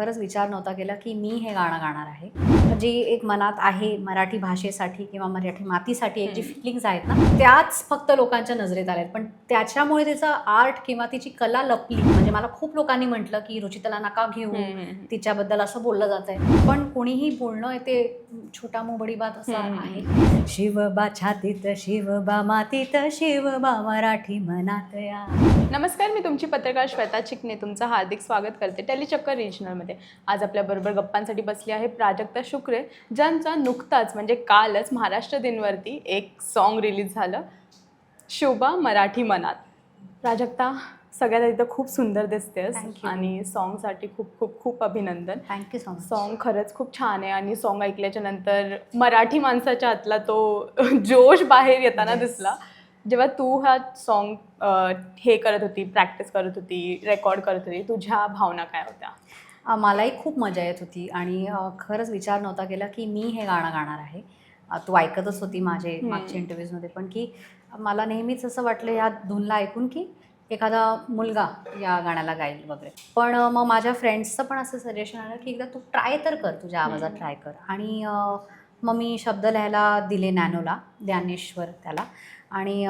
खरंच विचार नव्हता केला की मी हे गाणं गाणार आहे. जी एक मनात आहे मराठी भाषेसाठी किंवा मराठी मातीसाठी एक जी फिलिंग्स आहेत ना, त्याच फक्त लोकांच्या नजरेत आल्यात. पण त्याच्यामुळे तिचं आर्ट किंवा तिची कला लपली. म्हणजे मला खूप लोकांनी म्हटलं की रुचिताला नका घेऊ, तिच्याबद्दल असं बोललं जातंय. पण कोणीही बोलणं ते छोटा मुंबडी बात असं आहे. शिवबा छातीत, शिवबा मातीत, शिवबा मराठी मनात या. नमस्कार, मी तुमची पत्रकार श्वेता चिकणे तुमचं हार्दिक स्वागत करते टेलीचक्कर रिजनलमध्ये. आज आपल्याबरोबर गप्पांसाठी बसली आहे प्राजक्ता शुक्रे, ज्यांचा नुकताच म्हणजे कालच महाराष्ट्र दिनवरती एक सॉन्ग रिलीज झालं, शिवबा मराठी मनात. प्राजक्ता, सगळ्यात आधी तर खूप सुंदर दिसतेस आणि सॉन्गसाठी खूप खूप खूप अभिनंदन. Thank you so much. सॉन्ग खरंच खूप छान आहे आणि सॉन्ग ऐकल्याच्या नंतर मराठी माणसाच्या आतला तो जोश बाहेर येताना दिसला. जेव्हा तू हा सॉन्ग हे करत होती, प्रॅक्टिस करत होती, रेकॉर्ड करत होती, तुझ्या भावना काय होत्या? मलाही खूप मजा येत होती आणि खरंच विचार नव्हता केला की मी हे गाणं गाणार आहे. तू ऐकतच होती माझे मागच्या इंटरव्ह्यूजमध्ये पण की मला नेहमीच असं वाटलं या धूनला ऐकून की एखादा मुलगा या गाण्याला गाईल वगैरे. पण मग माझ्या फ्रेंड्सचं पण असं सजेशन आलं की एकदा तू ट्राय तर कर, तुझ्या आवाजात ट्राय कर. आणि मग मी शब्द लिहायला दिले नॅनोला, ज्ञानेश्वर त्याला. आणि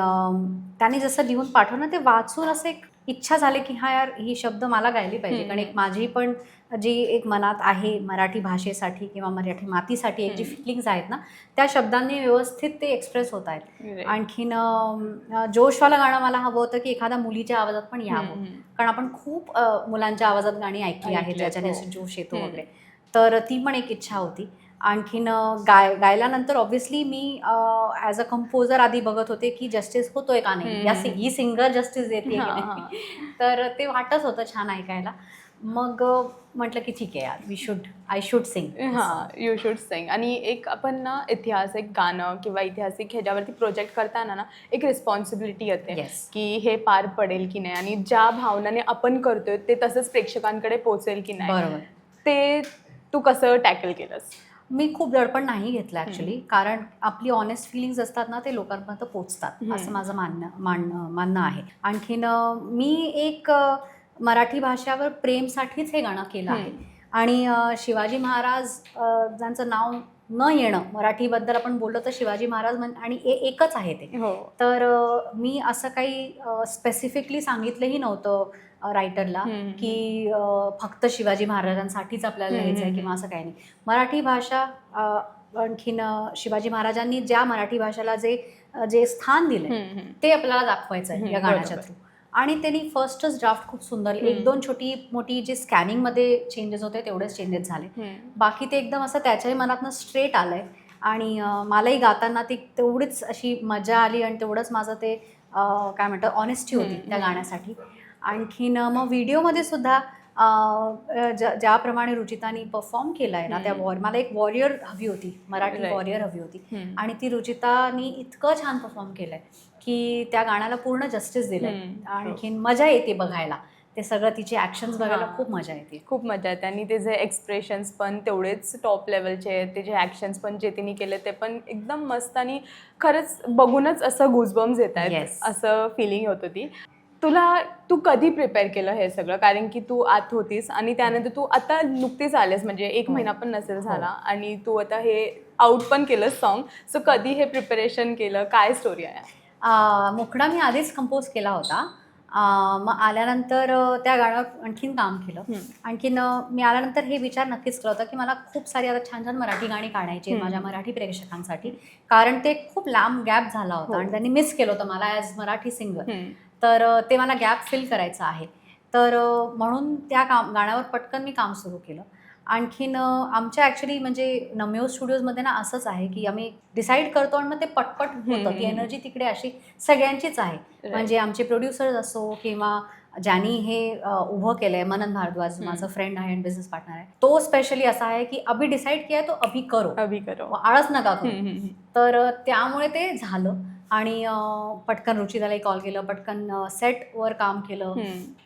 त्याने जसं लिहून पाठवलं ते वाचून असं एक इच्छा झाली की हा यार ही शब्द मला गायली पाहिजे. कारण एक माझी पण जी एक मनात आहे मराठी भाषेसाठी किंवा मराठी मातीसाठी एक जी फिलिंग्स आहेत ना, त्या शब्दांनी व्यवस्थित ते एक्सप्रेस होत आहेत. आणखीन जोशवालं गाणं मला हवं होतं की एखाद्या मुलीच्या आवाजात पण यावं. कारण आपण खूप मुलांच्या आवाजात गाणी ऐकली आहेत ज्याच्याने असं जोश येतो वगैरे. तर ती पण एक इच्छा होती. आणखीन गायल्यानंतर ऑब्व्हियसली मी ॲज अ कंपोजर आधी बघत होते की जस्टिस होतोय का नाही, ही सिंगर जस्टिस देते की नाही. तर ते वाटत होतं छान ऐकायला. मग म्हटलं की ठीक आहे यार, I should Singh. You should Singh. आणि एक आपण ना ऐतिहासिक गाणं किंवा ऐतिहासिक ह्याच्यावरती प्रोजेक्ट करताना ना एक रिस्पॉन्सिबिलिटी येते की हे पार पडेल की नाही आणि ज्या भावनाने आपण करतोय ते तसंच प्रेक्षकांकडे पोहोचेल की नाही. बरोबर. ते तू कसं टॅकल केलंस? मी खूप दडपण नाही घेतलं ॲक्च्युली. कारण आपली ऑनेस्ट फिलिंग्स असतात ना, ते लोकांपर्यंत पोचतात असं माझं मानणं आहे. आणखीन मी एक मराठी भाषावर प्रेमसाठीच हे गाणं केलं आहे. आणि शिवाजी महाराज ज्यांचं नाव न येणं, मराठीबद्दल आपण बोललो तर शिवाजी महाराज आणि एकच आहे ते. तर मी असं काही स्पेसिफिकली सांगितलंही नव्हतं रायटरला की फक्त शिवाजी महाराजांसाठीच आपल्याला लिहायचं आहे किंवा असं काही नाही. मराठी भाषा आणखीन शिवाजी महाराजांनी ज्या मराठी भाषेला जे स्थान दिले ते आपल्याला दाखवायचं आहे या गाण्याच्या थ्रू. आणि त्यांनी फर्स्टच ड्राफ्ट खूप सुंदर, एक दोन छोटी मोठी जे स्कॅनिंगमध्ये चेंजेस होते तेवढेच चेंजेस झाले. बाकी ते एकदम असं त्याच्याही मनातनं स्ट्रेट आलंय. आणि मलाही गाताना ती तेवढीच अशी मजा आली आणि तेवढंच माझं ते काय म्हणतात ऑनेस्टी होती त्या गाण्यासाठी. आणखीन मग व्हिडिओमध्ये सुद्धा ज्याप्रमाणे रुचितानी परफॉर्म केला आहे ना, त्या मला एक वॉरियर हवी होती, मराठी वॉरियर हवी होती. आणि ती रुचितानी इतकं छान परफॉर्म केलं आहे की त्या गाण्याला पूर्ण जस्टिस दिलं. आणखीन मजा येते बघायला ते सगळं, तिचे ॲक्शन्स बघायला खूप मजा येते. खूप मजा येते. आणि त्याचे एक्सप्रेशन्स पण तेवढेच टॉप लेवलचे आहेत, त्याचे ॲक्शन्स पण जे तिने केले ते पण एकदम मस्त आणि खरंच बघूनच असं गुजबम्स येत आहेत असं फिलिंग होत होती. तू कधी प्रिपेअर केलं हे सगळं? कारण की तू आत होतीस आणि त्यानंतर तू आता नुकतीच आलेस, म्हणजे 1 महिना पण नसेल झाला आणि तू आता हे आउट पण केलंस सॉन्ग. सो कधी हे प्रिपरेशन केलं, काय स्टोरी आहे? मुखडा मी आधीच कंपोज केला होता. मग आल्यानंतर त्या गाण्यावर आणखीन काम केलं. आणखीन मी आल्यानंतर हे विचार नक्कीच केला होता की मला खूप सारी आता छान छान मराठी गाणी काढायची आहेत माझ्या मराठी प्रेक्षकांसाठी. कारण ते खूप लांब गॅप झाला होता आणि त्यांनी मिस केलं होतं मला ॲज मराठी सिंगर. तर ते मला गॅप फिल करायचं आहे. तर म्हणून त्या गाण्यावर पटकन मी काम सुरू केलं. आणखीन आमच्या ॲक्च्युली म्हणजे नम्यो स्टुडिओजमध्ये ना असंच आहे की आम्ही डिसाईड करतो आणि मग ते पटपट होतं. ती एनर्जी तिकडे अशी सगळ्यांचीच आहे. म्हणजे आमचे प्रोड्युसर्स असो किंवा ज्यांनी हे उभं केलं आहे, मनन भारद्वाज माझं फ्रेंड आहे आणि बिझनेस पार्टनर आहे, तो स्पेशली असा आहे की अभि डिसाईड किया तो अभि करो, आळस नका करू. तर त्यामुळे ते झालं. आणि पटकन रुचितालाही कॉल केलं, पटकन सेटवर काम केलं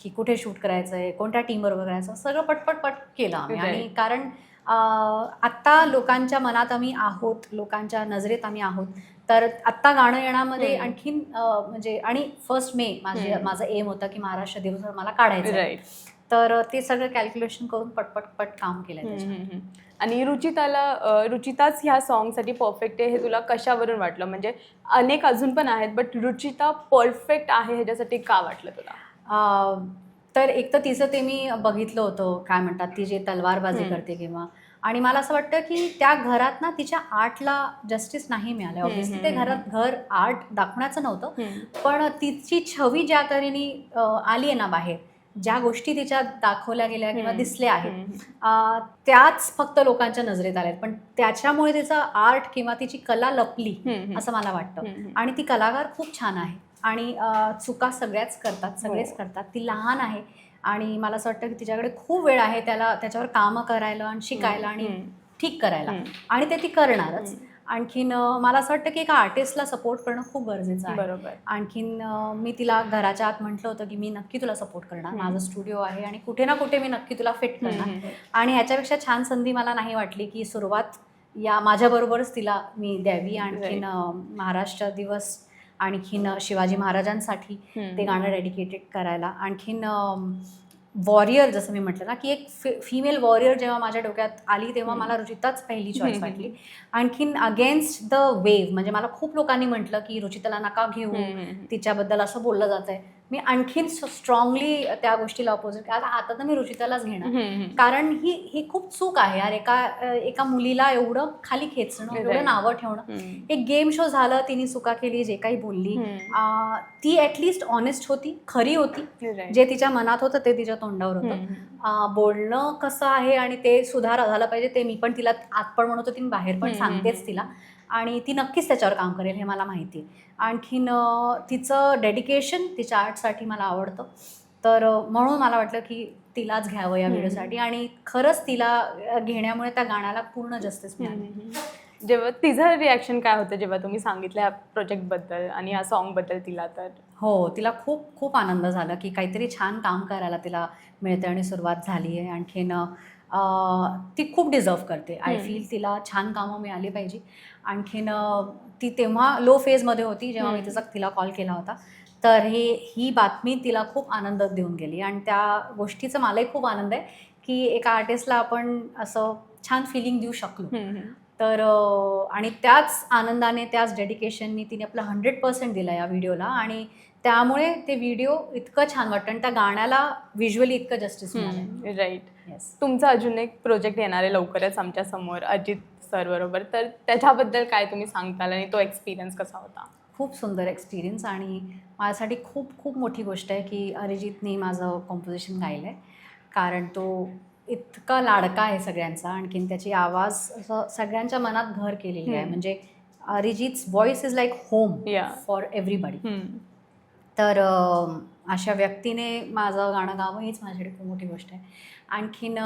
की कुठे शूट करायचं आहे, कोणत्या टीमवर करायचं, सगळं पटपट केलं आम्ही. आणि कारण आत्ता लोकांच्या मनात आम्ही आहोत, लोकांच्या नजरेत आम्ही आहोत. तर आत्ता गाणं येण्यामध्ये आणखीन म्हणजे आणि 1 मे माझं एम होतं की महाराष्ट्र दिवस मला काढायचं आहे. तर ते सगळं कॅल्क्युलेशन करून पटपट काम केलं त्याच्यात. आणि रुचिताच ह्या सॉन्गसाठी परफेक्ट आहे हे तुला कशावरून वाटलं? म्हणजे अनेक अजून पण आहेत, बट रुचिता परफेक्ट आहे ह्याच्यासाठी का वाटलं तुला? तर एक तर तिचं ते मी बघितलं होतं, काय म्हणतात, ती जे तलवारबाजी करते किंवा, आणि मला असं वाटतं की त्या घरात ना तिच्या आर्टला जस्टिस नाही मिळालं. ऑब्व्हियसली ते घर आर्ट दाखवण्याचं नव्हतं, पण तिची छवी ज्या तऱ्हेने आली आहे ना बाहेर, ज्या गोष्टी तिच्यात दाखवल्या गेल्या किंवा दिसल्या आहेत, त्याच फक्त लोकांच्या नजरेत आल्यात, पण त्याच्यामुळे तिचं आर्ट किंवा तिची कला लपली असं मला वाटतं. आणि ती कलाकार खूप छान आहे आणि चुका सगळेच करतात. ती लहान आहे आणि मला असं वाटतं की तिच्याकडे खूप वेळ आहे त्याच्यावर कामं करायला आणि शिकायला आणि ठीक करायला, आणि ते ती करणारच. आणखीन मला असं वाटतं की एका आर्टिस्टला सपोर्ट करणं खूप गरजेचं आहे. बरोबर. आणखीन मी तिला घराच्या आत म्हटलं होतं की मी नक्की तुला सपोर्ट करणार, माझं स्टुडिओ आहे आणि कुठे ना कुठे मी नक्की तुला फिट करणार. आणि ह्याच्यापेक्षा छान संधी मला नाही वाटली की सुरुवात या माझ्याबरोबरच तिला मी द्यावी. आणखीन महाराष्ट्र दिवस, आणखीन शिवाजी महाराजांसाठी ते गाणं डेडिकेटेड करायला. आणखीन वॉरियर, जसं मी म्हटलं ना की एक फिमेल वॉरियर जेव्हा माझ्या डोक्यात आली तेव्हा मला रुचिताच पहिली चॉईस वाटली. आणखीन अगेन्स्ट द वेव्ह, म्हणजे मला खूप लोकांनी म्हटलं की रुचिताला नका घेऊ, तिच्याबद्दल असं बोललं जात आहे. मी आणखीन स्ट्रॉंगली त्या गोष्टीला अपोजिट, आता तर मी रुचितालाच घेणार, कारण ही खूप चूक आहे यार. एका मुलीला एवढं खाली खेचणं, एवढं नावं ठेवणं. एक गेम शो झालं, तिने चुका केली, जे काही बोलली, ती ॲटलिस्ट ऑनेस्ट होती, खरी होती. जे तिच्या मनात होतं ते तिच्या तोंडावर होतं. बोलणं कसं आहे आणि ते सुधार झालं पाहिजे ते मी पण तिला आत पण म्हणत होती, मी बाहेर पण सांगतेच तिला, आणि ती नक्कीच त्याच्यावर काम करेल हे मला माहिती आहे. आणखीन तिचं डेडिकेशन तिच्या आर्टसाठी मला आवडतं, तर म्हणून मला वाटलं की तिलाच घ्यावं या व्हिडिओसाठी. आणि खरंच तिला घेण्यामुळे त्या गाण्याला पूर्ण जस्टिस मिळाली. जेव्हा तिचं रिॲक्शन काय होतं जेव्हा तुम्ही सांगितलं ह्या प्रोजेक्टबद्दल आणि या सॉन्गबद्दल तिला? तर हो, तिला खूप खूप आनंद झाला की काहीतरी छान काम करायला तिला मिळतं आणि सुरुवात झाली आहे. आणखीन ती खूप डिझर्व करते. आय फील तिला छान कामं मिळाली पाहिजे. आणखीन ती तेव्हा लो फेजमध्ये होती जेव्हा मी तिला कॉल केला होता, तर ही बातमी तिला खूप आनंद देऊन गेली. आणि त्या गोष्टीचा मलाही खूप आनंद आहे की एका आर्टिस्टला आपण असं छान फिलिंग देऊ शकलो. तर आणि त्याच आनंदाने, त्याच डेडिकेशननी तिने आपलं 100% दिलं या व्हिडिओला, आणि त्यामुळे ते व्हिडिओ इतकं छान वाटतं आणि त्या गाण्याला व्हिज्युअली इतकं जस्टिस मिळालं. राईट. येस. तुमचा अजून एक प्रोजेक्ट येणार आहे लवकरच आमच्या समोर अजित सर बरोबर, तर त्याच्याबद्दल काय तुम्ही सांगताल आणि तो एक्सपिरियन्स कसा होता? खूप सुंदर एक्सपिरियन्स, आणि माझ्यासाठी खूप खूप मोठी गोष्ट आहे की अरिजितने माझं कॉम्पोजिशन गायलं आहे, कारण तो इतका लाडका आहे सगळ्यांचा. आणखीन त्याची आवाज असं सगळ्यांच्या मनात घर केलेली आहे. म्हणजे Arijit's voice is like home for everybody. तर अशा व्यक्तीने माझं गाणं गावं हीच माझ्यासाठी खूप मोठी गोष्ट आहे. आणखीन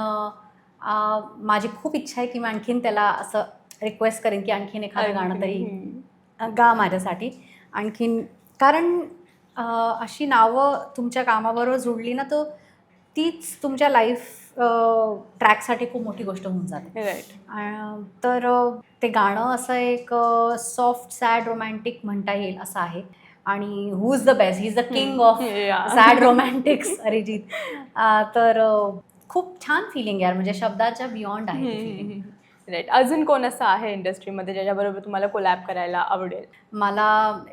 माझी खूप इच्छा आहे की मी आणखीन त्याला असं रिक्वेस्ट करेन की आणखीन एखादं गाणं तरी गा माझ्यासाठी. आणखीन कारण अशी नावं तुमच्या कामाबरोबर जुळली ना, तर तीच तुमच्या लाईफ ट्रॅकसाठी खूप मोठी गोष्ट होऊन जाते. राईट. तर ते गाणं असं एक सॉफ्ट सॅड रोमॅन्टिक म्हणता येईल असं आहे. आणि who is the best, he is the king of sad romantics, Arijit. तर खूप छान फिलिंग यार, म्हणजे शब्दाच्या बियॉन्ड आहे ती फिलिंग. राईट. अजून कोण असं आहे इंडस्ट्रीमध्ये ज्याच्याबरोबर तुम्हाला कोलॅब करायला आवडेल? मला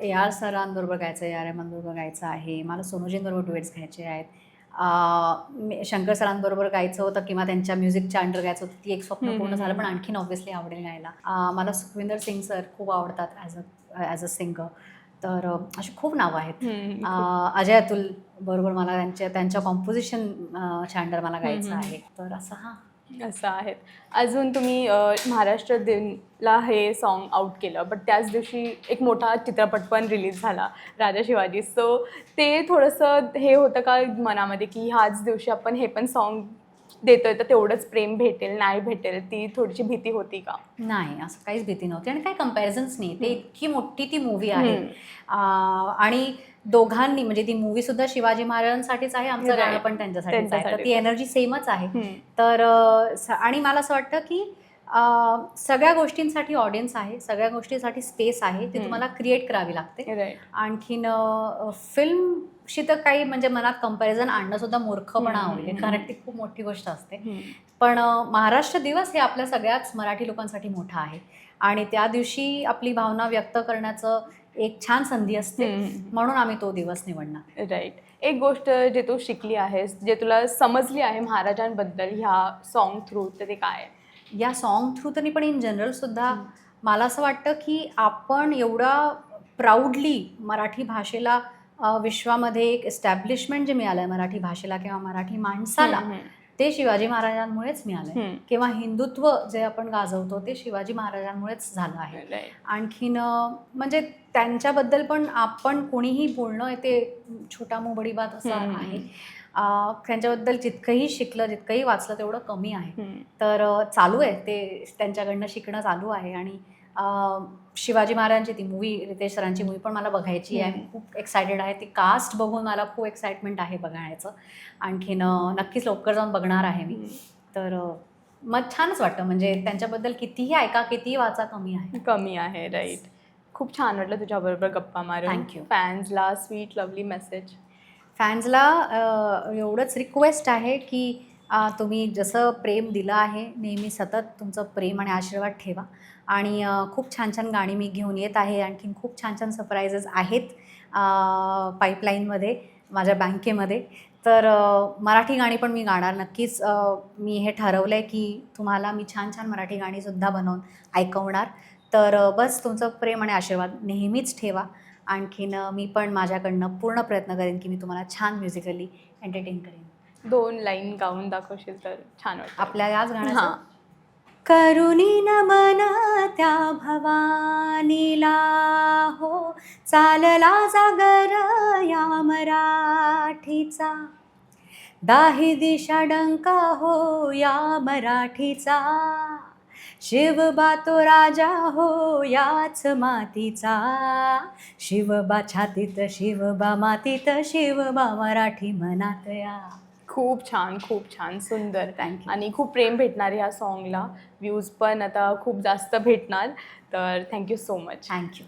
AR सरांबरोबर गायचं आहे, AR रहमानबरोबर गायचं आहे, मला सोनूजींबरोबर डुएट्स घ्यायचे आहेत, शंकर सरांबरोबर गायचं होतं किंवा त्यांच्या म्युझिकच्या अंडर गायचं होतं. ती एक स्वप्न पूर्ण झालं, पण आणखीन ऑब्व्हियसली आवडेल गायला. मला सुखविंदर सिंग सर खूप आवडतात ॲज अ सिंगर. तर अशी खूप नावं आहेत. अजय अतुल बरोबर मला त्यांच्या कॉम्पोजिशन अंडर मला गायचं आहे. तर असं आहेत. अजून तुम्ही महाराष्ट्र दिनला हे सॉन्ग आउट केलं, बट त्याच दिवशी एक मोठा चित्रपट पण रिलीज झाला, राजा शिवाजी. सो ते थोडंसं हे होतं का मनामध्ये की ह्याच दिवशी आपण हे पण सॉन्ग देतोय तर तेवढंच प्रेम भेटेल नाही भेटेल, ती थोडीशी भीती होती का? नाही, असं काहीच भीती नव्हती आणि काही कम्पॅरिझन्स नाही. ते इतकी मोठी ती मूवी आहे, आणि दोघांनी, म्हणजे ती मूवी सुद्धा शिवाजी महाराजांसाठीच आहे, आमचं गाणं पण त्यांच्यासाठीच आहे, तर ती एनर्जी सेमच आहे. तर आणि मला असं वाटतं की सगळ्या गोष्टींसाठी ऑडियन्स आहे, सगळ्या गोष्टींसाठी स्पेस आहे, ती तुम्हाला क्रिएट करावी लागते. राईट. आणखीन फिल्मशी तर काही म्हणजे मनात कंपॅरिझन आणणं सुद्धा मूर्खपणा होईल, कारण ती खूप मोठी गोष्ट असते. पण महाराष्ट्र दिवस हे आपल्या सगळ्याच मराठी लोकांसाठी मोठा आहे आणि त्या दिवशी आपली भावना व्यक्त करण्याचं एक छान संधी असते, म्हणून आम्ही तो दिवस निवडणार. राईट. एक गोष्ट जे तू शिकली आहेस, जे तुला समजली आहे महाराजांबद्दल ह्या सॉन्ग थ्रू, तर ते काय आहे? या सॉन्ग थ्रू तरी पण इन जनरल सुद्धा मला असं वाटतं की आपण एवढा प्राऊडली मराठी भाषेला विश्वामध्ये एक एस्टॅब्लिशमेंट जे मिळालं आहे मराठी भाषेला किंवा मराठी माणसाला, ते शिवाजी महाराजांमुळेच मिळालं आहे. किंवा हिंदुत्व जे आपण गाजवतो ते शिवाजी महाराजांमुळेच झालं आहे. आणखीन म्हणजे त्यांच्याबद्दल पण आपण कोणीही बोलणं ते छोटा मुबडी बात असं आहे. त्यांच्याबद्दल जितकंही शिकलं, जितकंही वाचलं तेवढं कमी आहे. तर चालू आहे ते, त्यांच्याकडनं शिकणं चालू आहे. आणि शिवाजी महाराजांची ती मूवी, रितेश सरांची मूवी पण मला बघायची आहे. खूप एक्सायटेड आहे. ती कास्ट बघून मला खूप एक्साइटमेंट आहे बघण्याचं. आणखीन नक्कीच लवकर जाऊन बघणार आहे मी. तर मग छानच वाटतं, म्हणजे त्यांच्याबद्दल कितीही ऐका, कितीही वाचा, कमी आहे. राईट. खूप छान वाटलं तुझ्याबरोबर गप्पा मारून. थँक्यू. फॅन्सला स्वीट लवली मेसेज. फॅन्सला एवढंच रिक्वेस्ट आहे की तुम्ही जसं प्रेम दिलं आहे, नेहमी सतत तुमचं प्रेम आणि आशीर्वाद ठेवा. आणि खूप छान छान गाणी मी घेऊन येत आहे. आणखीन खूप छान छान सरप्राईजेस आहेत पाईपलाईनमध्ये, माझ्या बँकेमध्ये. तर मराठी गाणी पण मी गाणार नक्कीच. मी हे ठरवलं आहे की तुम्हाला मी छान छान मराठी गाणीसुद्धा बनवून ऐकवणार. तर बस तुमचं प्रेम आणि आशीर्वाद नेहमीच ठेवा. आणखीन मी पण माझ्याकडनं पूर्ण प्रयत्न करेन की मी तुम्हाला छान म्युझिकली एंटरटेन करेन. 2 लाईन गाऊन दाखवशील तर छान वाटतं. आपल्या याच गाण्याचं? करुणी नमन त्या भवानीला हो, चालला जागर या मराठीचा, दाही दिशा डंका हो या मराठीचा, शिवबा तो राजा हो याच मातीचा, शिवबा छातीत, शिवबा मातीत, शिवबा मराठी मनात या. खूप छान, खूप छान, सुंदर. थँक्यू. आणि खूप प्रेम भेटणार ह्या सॉन्गला. व्ह्यूज पण आता खूप जास्त भेटणार. तर थँक्यू सो मच. थँक्यू.